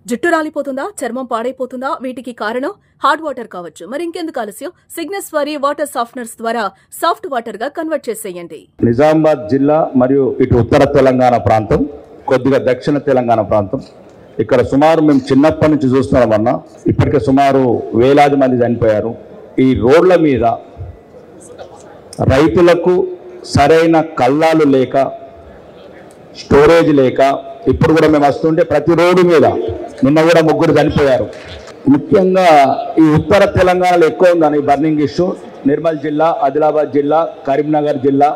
జుట్టు రాలిపోతుందా, చర్మం పాడైపోతుందా? వీటికి కారణం హార్డ్ వాటర్ కావచ్చు. మరి ఇంకెందుకు ఆలస్యం? సిగ్నస్ వారి వాటర్ సాఫ్ట్నర్స్ ద్వారా సాఫ్ట్ వాటర్ గా కన్వర్ట్ చేసేయండి. నిజామాబాద్ జిల్లా మరియు ఇటు ఉత్తర తెలంగాణ ప్రాంతం, కొద్దిగా దక్షిణ తెలంగాణ ప్రాంతం, ఇక్కడ సుమారు మేము చిన్నప్పటి నుంచి చూస్తున్నామన్నా ఇప్పటికే సుమారు వేలాది మంది చనిపోయారు. ఈ రోడ్ల మీద రైతులకు సరైన కల్లాలు లేక, స్టోరేజ్ లేక, ఇప్పుడు కూడా మేము వస్తుంటే ప్రతి రోడ్డు మీద నిన్న కూడా 3 చనిపోయారు. ముఖ్యంగా ఈ ఉత్తర తెలంగాణలో ఎక్కువ ఉందని బర్నింగ్ ఇష్యూ. నిర్మల్ జిల్లా, ఆదిలాబాద్ జిల్లా, కరీంనగర్ జిల్లా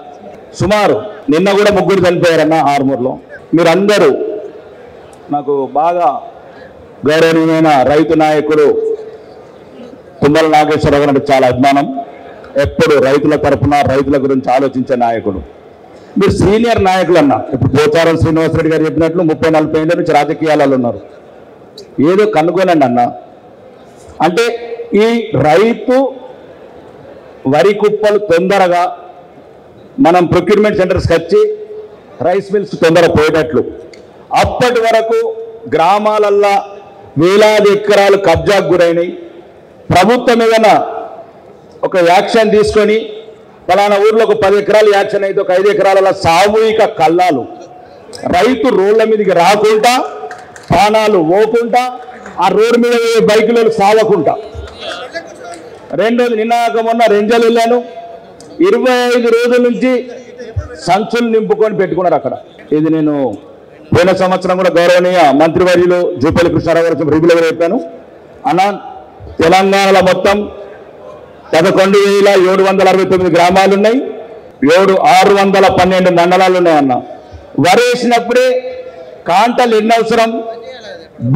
సుమారు నిన్న కూడా 3 చనిపోయారన్న ఆర్మూర్లో. మీరందరూ నాకు బాగా గౌరవనీయమైన రైతు నాయకుడు తుమ్మల నాగేశ్వరరావు అంటే చాలా అభిమానం. ఎప్పుడు రైతుల తరఫున రైతుల గురించి ఆలోచించే నాయకుడు. మీరు సీనియర్ నాయకులు అన్న, ఇప్పుడు పోచారం శ్రీనివాసరెడ్డి గారు చెప్పినట్లు 30-40 ఏళ్ళ నుంచి రాజకీయాలలో ఉన్నారు. ఏదో కనుగొనండి అన్న. అంటే ఈ రైతు వరి కుప్పలు తొందరగా మనం ప్రొక్యూర్మెంట్ సెంటర్స్కి వచ్చి రైస్ మిల్స్ తొందరగా పోయేటట్లు, అప్పటి వరకు గ్రామాలల్లో వేలాది ఎకరాలు కబ్జాకు గురైనాయి. ప్రభుత్వం ఏదైనా ఒక యాక్షన్ తీసుకొని ఫలానా ఊర్లో ఒక 10 ఎకరాలు యాక్షన్ అయితే ఒక 5 ఎకరాల సామూహిక కల్లాలు, రైతు రోడ్ల మీదకి రాకుండా, ప్రాణాలు పోకుండా, ఆ రోడ్డు మీద బైకులలో సావకుండా. రెండోది, నిన్నాక మొన్న రెంజల్ వెళ్ళాను, 25 రోజుల నుంచి సంచులు నింపుకొని పెట్టుకున్నారు అక్కడ. ఇది నేను పోయిన సంవత్సరం కూడా గౌరవనీయ మంత్రివర్యులు జూపల్లి కృష్ణారావు గారు రెగ్యులర్గా చెప్పాను అన్న. తెలంగాణలో మొత్తం 11,769 గ్రామాలు ఉన్నాయి, 612 మండలాలు ఉన్నాయన్న. వరేసినప్పుడే కాంటలు ఎన్ని అవసరం,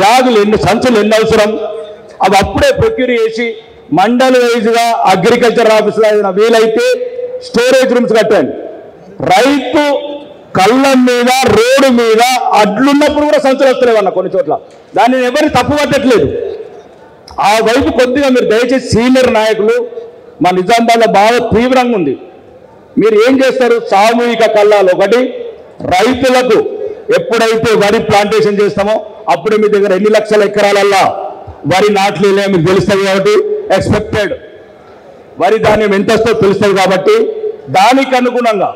బ్యాగులు ఎన్ని, సంచులు ఎన్ని అవసరం, అవి అప్పుడే ప్రొక్యూర్ చేసి మండల వైజ్గా అగ్రికల్చర్ ఆఫీసులో ఏదైనా వీలైతే స్టోరేజ్ రూమ్స్ కట్టండి. రైతు కళ్ళం మీద, రోడ్డు మీద అడ్లున్నప్పుడు కూడా సంచులు వస్తలేవన్న కొన్ని చోట్ల. దాన్ని ఎవరిని తప్పు పట్టట్లేదు. ఆ వైపు కొద్దిగా మీరు దయచేసి సీనియర్ నాయకులు, మా నిజామాబాద్లో బాగా తీవ్రంగా ఉంది. మీరు ఏం చేస్తారు? సామూహిక కల్లాలు ఒకటి, రైతులకు ఎప్పుడైతే వరి ప్లాంటేషన్ చేస్తామో అప్పుడే మీ దగ్గర ఎన్ని లక్షల ఎకరాలల్లా వరి నాట్లు మీకు తెలుస్తుంది కాబట్టి, ఎక్స్పెక్టెడ్ వరి ధాన్యం ఎంత వస్తుందో తెలుస్తుంది కాబట్టి దానికి అనుగుణంగా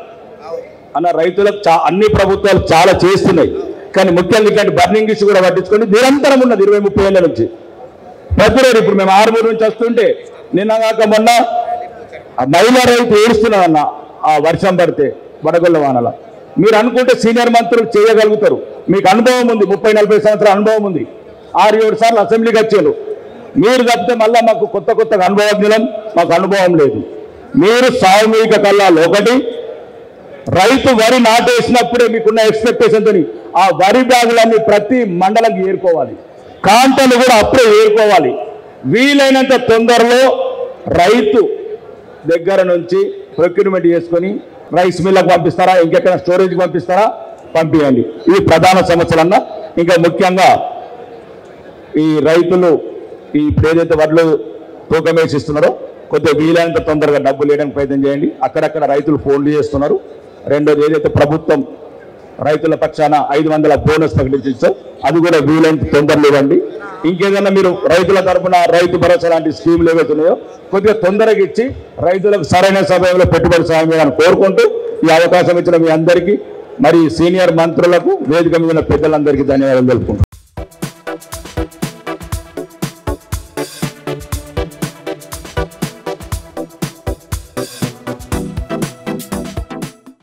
అన్న రైతులకు అన్ని ప్రభుత్వాలు చాలా చేస్తున్నాయి. కానీ ముఖ్యంగా ఇట్లాంటి బర్నింగ్ ఇష్యూ కూడా పట్టించుకొని నిరంతరం ఉన్నది 20-30 ఏళ్ళ నుంచి. ప్రతిరోజు ఇప్పుడు మేము ఆర్మూరు నుంచి వస్తుంటే నిన్నగాక మొన్న మహిళా రైతు ఏడుస్తున్నారన్న ఆ వర్షం పడితే వడగొల్ల వానల. మీరు అనుకుంటే సీనియర్ మంత్రులు చేయగలుగుతారు, మీకు అనుభవం ఉంది, 30-40 సంవత్సరాల అనుభవం ఉంది, 6-7 సార్లు అసెంబ్లీకి వచ్చారు. మీరు తప్పితే మళ్ళీ మాకు కొత్తగా అనుభవజ్ఞులం, మాకు అనుభవం లేదు. మీరు సామూహిక కల్లాలు ఒకటి, రైతు వరి నాటేసినప్పుడే మీకున్న ఎక్స్పెక్టేషన్తో ఆ వరి బ్యాగులన్నీ ప్రతి మండలంకి ఏరుకోవాలి, కాంటలు కూడా అప్పుడే ఏరుకోవాలి. వీలైనంత తొందరలో రైతు దగ్గర నుంచి ప్రొక్యూర్మెంట్ చేసుకొని రైస్ మిల్లకు పంపిస్తారా, ఇంకెక్కడ స్టోరేజ్కి పంపిస్తారా, పంపించండి. ఇది ప్రధాన సమస్యలన్నా. ఇంకా ముఖ్యంగా ఈ రైతులు ఇప్పుడు ఏదైతే వడ్లు తూకం వేసి ఇస్తున్నారో కొద్దిగా వీలైనంత తొందరగా డబ్బులు వేయడానికి ప్రయత్నం చేయండి. అక్కడక్కడ రైతులు ఫోన్లు చేస్తున్నారు. రెండోది, ఏదైతే ప్రభుత్వం రైతుల పక్షాన 500 బోనస్ ప్రకటించో అది కూడా వీలైనంత తొందరలో ఇవ్వండి. ఇంకేదన్నా మీరు రైతుల తరఫున రైతు భరోసా లాంటి స్కీములు ఏవైతున్నాయో కొద్దిగా తొందరగా ఇచ్చి రైతులకు సరైన సమయంలో పెట్టుబడి సాయం చేయాలని కోరుకుంటూ ఈ అవకాశం ఇచ్చిన మీ అందరికీ, మరి సీనియర్ మంత్రులకు, వేదిక మీద ఉన్న పెద్దలందరికీ ధన్యవాదాలు తెలుపుకుంటున్నాను.